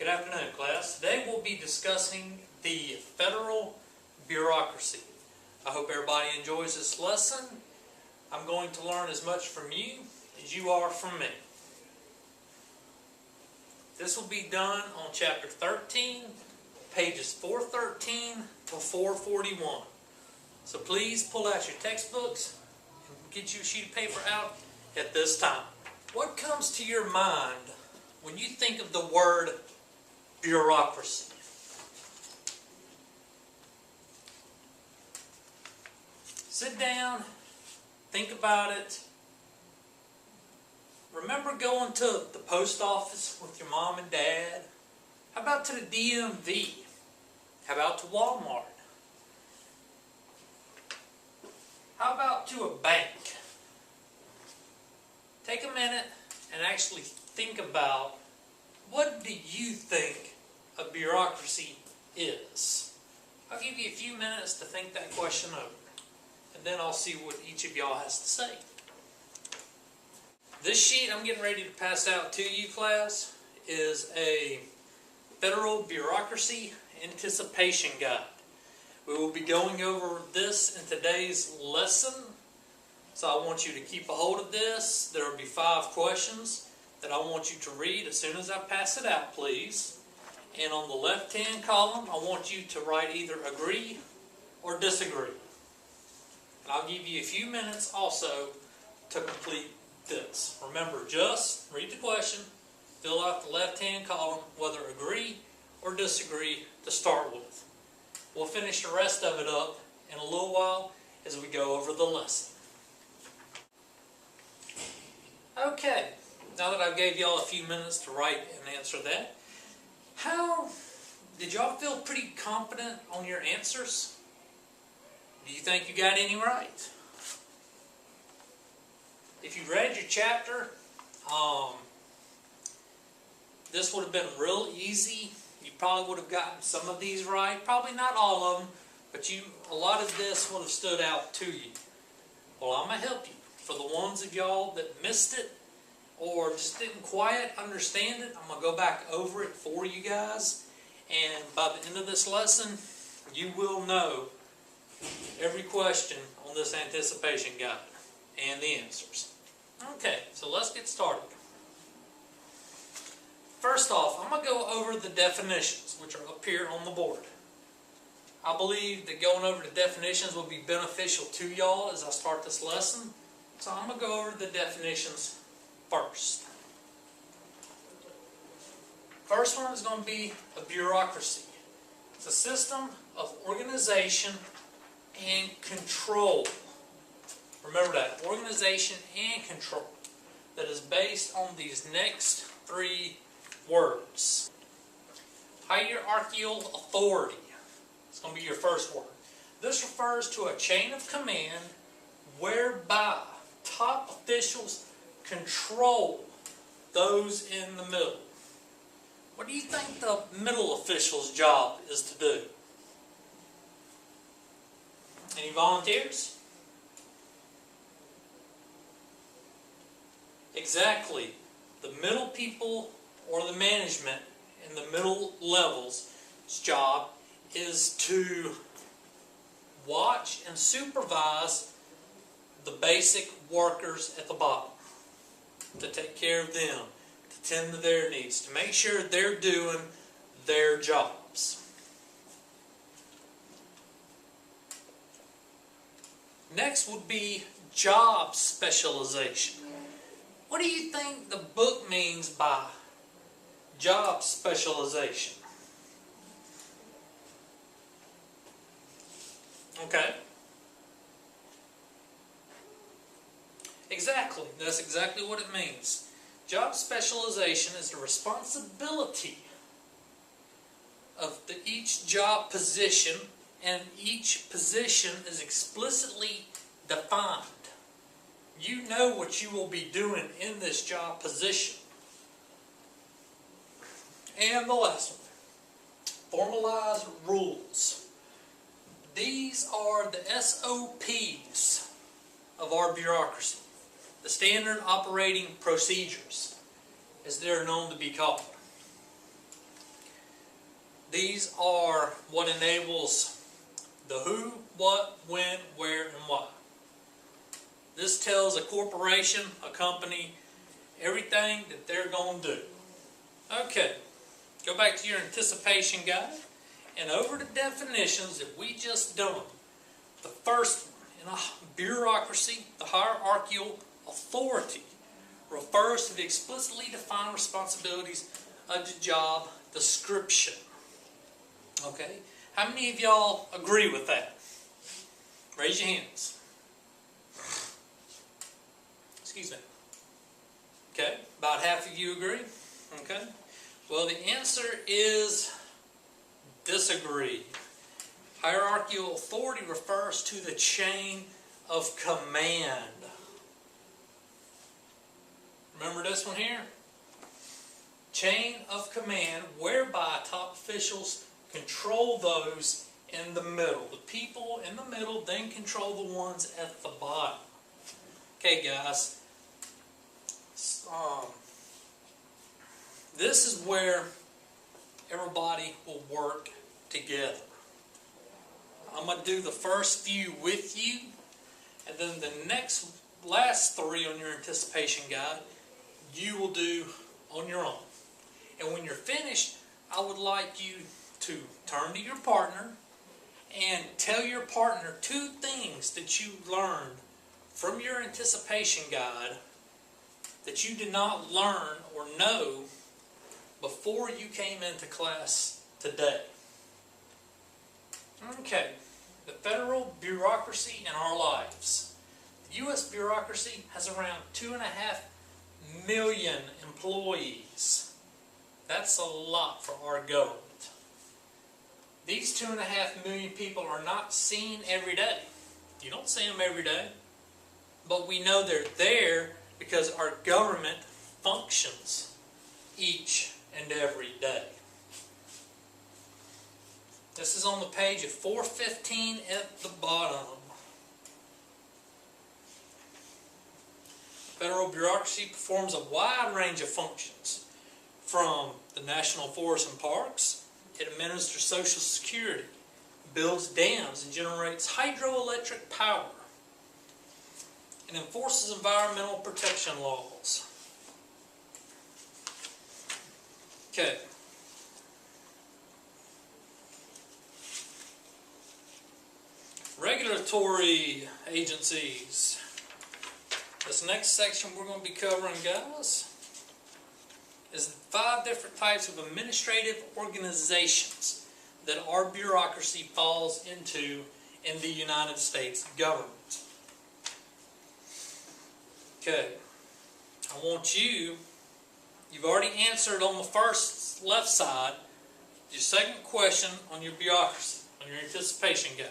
Good afternoon, class. Today we'll be discussing the federal bureaucracy. I hope everybody enjoys this lesson. I'm going to learn as much from you as you are from me. This will be done on chapter 13, pages 413 to 441. So please pull out your textbooks and get you a sheet of paper out at this time. What comes to your mind when you think of the word bureaucracy? Sit down, think about it. Remember going to the post office with your mom and dad? How about to the DMV? How about to Walmart? How about to a bank? Take a minute and actually think about, what do you think a bureaucracy is? I'll give you a few minutes to think that question over, and then I'll see what each of y'all has to say. This sheet I'm getting ready to pass out to you, class, is a federal bureaucracy anticipation guide. We will be going over this in today's lesson, so I want you to keep a hold of this. There will be 5 questions that I want you to read as soon as I pass it out, please. And on the left-hand column, I want you to write either agree or disagree. And I'll give you a few minutes also to complete this. Remember, just read the question, fill out the left-hand column, whether agree or disagree to start with. We'll finish the rest of it up in a little while as we go over the lesson. Okay, now that I've gave y'all a few minutes to write and answer that, how did y'all feel pretty confident on your answers? Do you think you got any right? If you read your chapter, this would have been real easy. You probably would have gotten some of these right. Probably not all of them, but a lot of this would have stood out to you. Well, I'm going to help you. For the ones of y'all that missed it or just didn't quite understand it, I'm going to go back over it for you guys. And by the end of this lesson, you will know every question on this anticipation guide and the answers. Okay, so let's get started. First off, I'm going to go over the definitions, which are up here on the board. I believe that going over the definitions will be beneficial to y'all as I start this lesson. So I'm going to go over the definitions first. First one is going to be a bureaucracy. It's a system of organization and control. Remember that, organization and control, that is based on these next 3 words. Hierarchical authority. It's going to be your first word. This refers to a chain of command whereby top officials control those in the middle. What do you think the middle official's job is to do? Any volunteers? Exactly. The middle people or the management in the middle levels' job is to watch and supervise the basic workers at the bottom, to take care of them, to tend to their needs, to make sure they're doing their jobs. Next would be job specialization. What do you think the book means by job specialization? Okay. Exactly. That's exactly what it means. Job specialization is the responsibility of each job position, and each position is explicitly defined. You know what you will be doing in this job position. And the last one, formalized rules. These are the SOPs of our bureaucracy. The standard operating procedures, as they're known to be called. These are what enables the who, what, when, where, and why. This tells a corporation, a company, everything that they're going to do. Okay, go back to your anticipation guide, and over the definitions that we just done. The first one, in a bureaucracy, the hierarchical authority refers to the explicitly defined responsibilities of the job description. Okay, how many of y'all agree with that? Raise your hands. Excuse me. Okay, about half of you agree. Okay, well, the answer is disagree. Hierarchical authority refers to the chain of command. Remember this one here? Chain of command, whereby top officials control those in the middle. The people in the middle then control the ones at the bottom. Okay, guys. This is where everybody will work together. I'm going to do the first few with you, and then the last three on your anticipation guide you will do on your own. And when you're finished, I would like you to turn to your partner and tell your partner 2 things that you learned from your anticipation guide that you did not learn or know before you came into class today. Okay, the federal bureaucracy in our lives. The U.S. bureaucracy has around 2.5 million employees. That's a lot for our government. These 2.5 million people are not seen every day. You don't see them every day. But we know they're there because our government functions each and every day. This is on the page at 415 at the bottom. Federal bureaucracy performs a wide range of functions, from the National Forests and Parks. It administers Social Security, builds dams and generates hydroelectric power, and enforces environmental protection laws. Okay. Regulatory agencies. This next section we're going to be covering, guys, is 5 different types of administrative organizations that our bureaucracy falls into in the United States government. Okay, I want you've already answered on the first left side, your second question on your bureaucracy, on your anticipation guide.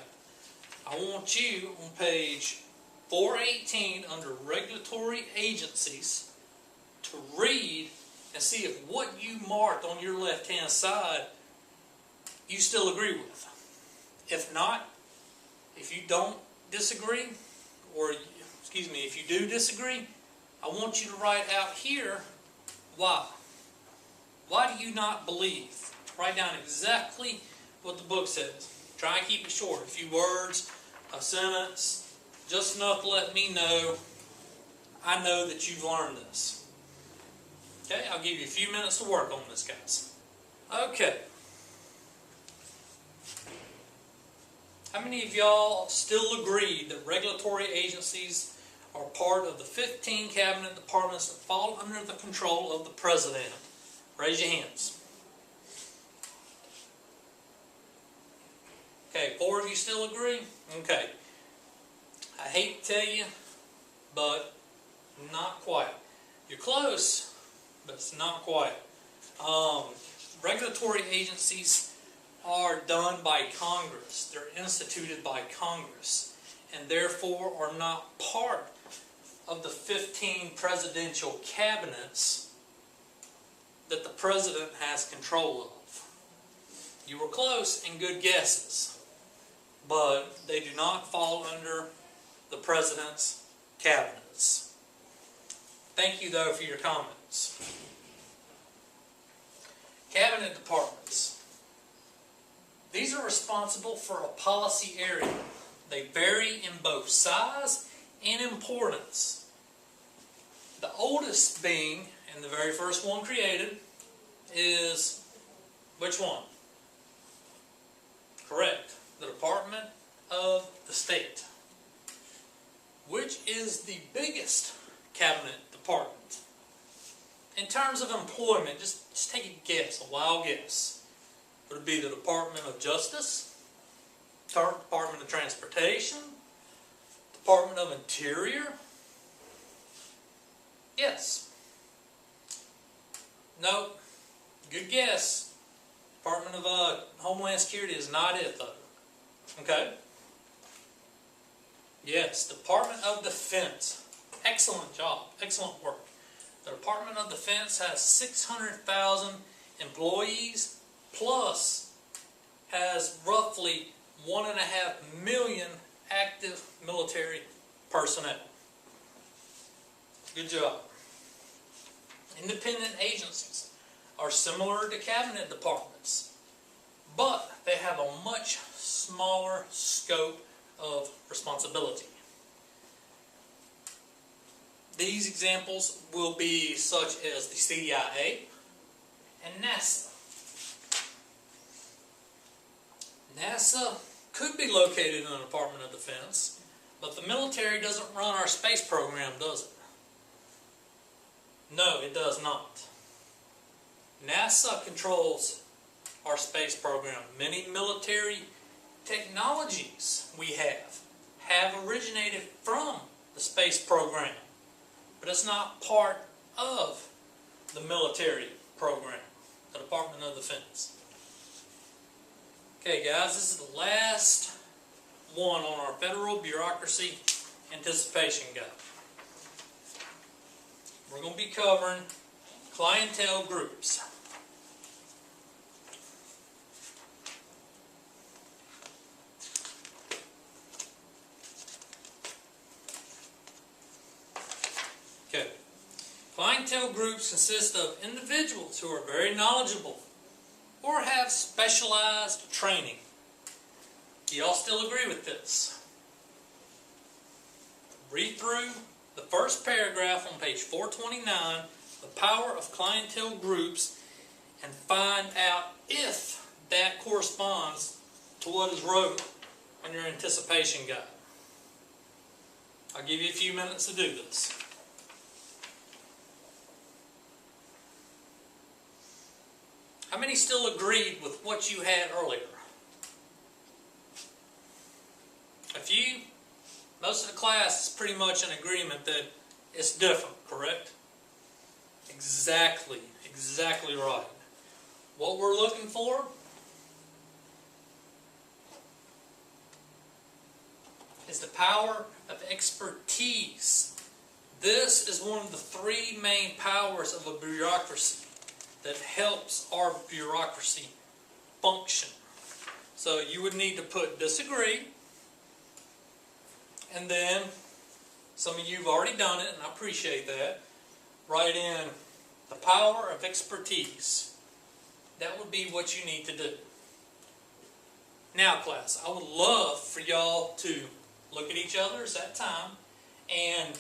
I want you on page 418 under regulatory agencies to read and see if what you marked on your left-hand side you still agree with. If not, if you don't disagree, or excuse me, if you do disagree, I want you to write out here why. Why do you not believe? Write down exactly what the book says. Try and keep it short. A few words, a sentence, just enough to let me know I know that you've learned this. Okay, I'll give you a few minutes to work on this, guys. Okay. How many of y'all still agree that regulatory agencies are part of the 15 cabinet departments that fall under the control of the president? Raise your hands. Okay, 4 of you still agree? Okay. I hate to tell you, but not quite. You're close, but it's not quite. Regulatory agencies are done by Congress. They're instituted by Congress, and therefore are not part of the 15 presidential cabinets that the president has control of. You were close and good guesses, but they do not fall under the president's cabinets. Thank you, though, for your comments. Cabinet departments. These are responsible for a policy area. They vary in both size and importance. The oldest being, and the very first one created, is which one? Correct. The Department of the State. Which is the biggest cabinet department? In terms of employment, just take a guess, a wild guess. Would it be the Department of Justice, Department of Transportation, Department of Interior? Yes. No. Good guess. Department of Homeland Security is not it, though. Okay? Yes, Department of Defense. Excellent job. Excellent work. The Department of Defense has 600,000 employees, plus has roughly 1.5 million active military personnel. Good job. Independent agencies are similar to cabinet departments, but they have a much smaller scope of responsibility. These examples will be such as the CIA and NASA. NASA could be located in the Department of Defense, but the military doesn't run our space program, does it? No, it does not. NASA controls our space program. Many military technologies we have originated from the space program, but it's not part of the military program, the Department of Defense. Okay guys, this is the last one on our Federal Bureaucracy Anticipation Guide. We're going to be covering clientele groups. Okay. Clientele groups consist of individuals who are very knowledgeable or have specialized training. Do y'all still agree with this? Read through the first paragraph on page 429, the power of clientele groups, and find out if that corresponds to what is wrote on your anticipation guide. I'll give you a few minutes to do this. How many still agreed with what you had earlier? A few? Most of the class is pretty much in agreement that it's different, correct? Exactly right. What we're looking for is the power of expertise. This is one of the three main powers of a bureaucracy that helps our bureaucracy function. So you would need to put disagree, and then some of you have already done it, and I appreciate that. Write in the power of expertise. That would be what you need to do. Now class, I would love for y'all to look at each other at that time and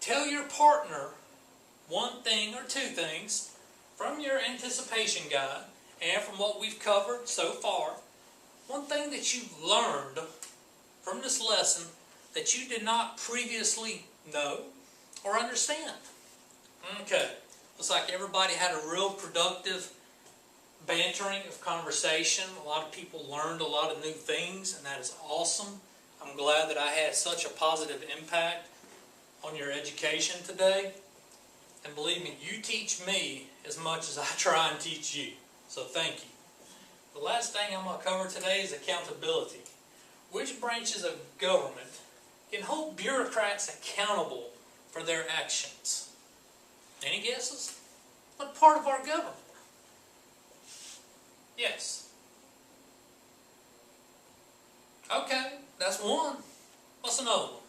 tell your partner one thing or two things from your anticipation guide and from what we've covered so far. One thing that you've learned from this lesson that you did not previously know or understand. Okay, looks like everybody had a real productive bantering of conversation. A lot of people learned a lot of new things, and that is awesome. I'm glad that I had such a positive impact on your education today. And believe me, you teach me as much as I try and teach you. So thank you. The last thing I'm going to cover today is accountability. Which branches of government can hold bureaucrats accountable for their actions? Any guesses? What part of our government? Yes. Okay, that's one. What's another one?